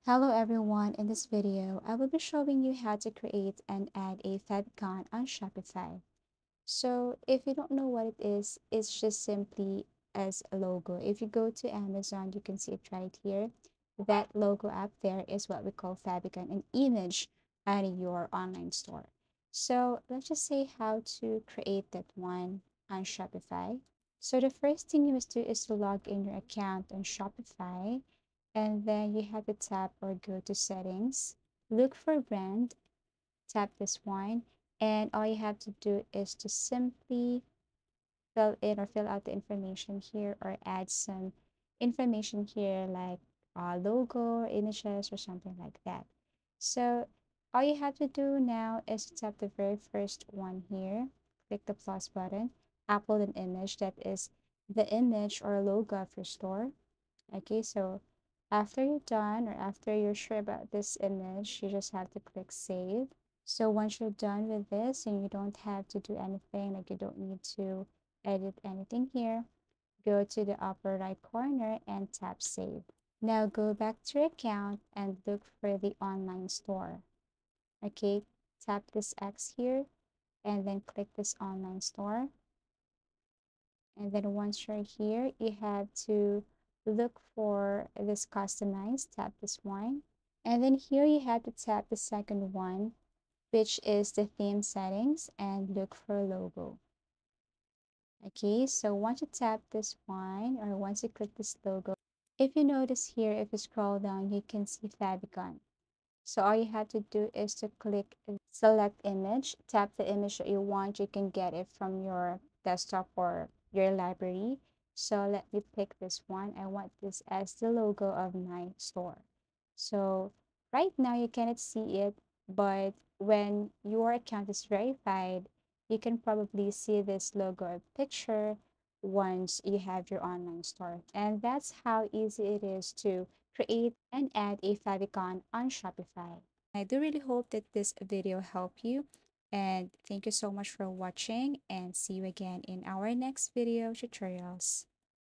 Hello everyone, in this video, I will be showing you how to create and add a favicon on Shopify. So if you don't know what it is, it's just simply as a logo. If you go to Amazon, you can see it right here. That logo up there is what we call favicon, an image on your online store. So let's just say how to create that one on Shopify. So the first thing you must do is to log in your account on Shopify, and then you have to tap or go to settings, look for brand, tap this one, and all you have to do is to simply fill in or fill out the information here or add some information here like logo or images or something like that. So all you have to do now is to tap the very first one here, click the plus button, upload an image that is the image or logo of your store. Okay, so after you're done or after you're sure about this image, you just have to click save. So once you're done with this and you don't have to do anything, like you don't need to edit anything here, go to the upper right corner and tap save. Now go back to your account and look for the online store. Okay, tap this X here and then click this online store. And then once you're here, you have to look for this customize, tap this one. And then here you have to tap the second one, which is the theme settings, and look for logo. Okay, so once you tap this one, or once you click this logo, if you notice here, if you scroll down, you can see favicon. So all you have to do is to click select image, tap the image that you want. You can get it from your desktop or your library. So let me pick this one. I want this as the logo of my store. So right now you cannot see it, but when your account is verified, you can probably see this logo or picture once you have your online store. And that's how easy it is to create and add a favicon on Shopify. I do really hope that this video helped you, and thank you so much for watching, and see you again in our next video tutorials.